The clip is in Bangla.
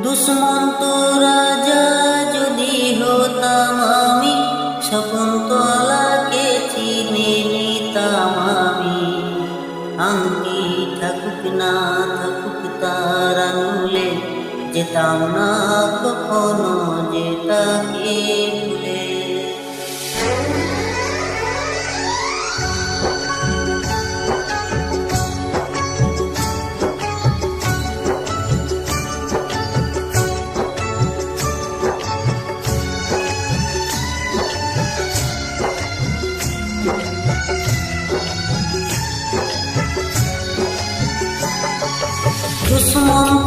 দুষ্মন্ত রাজা যদি হতাম আমি, শকুন্তলাকে চিনে নিতাম আমি। আংটি থাকুক না থাকুক তার আঙুলে, যেতাম না কখনো যে তাকে ভুলে। দুষ্মন্ত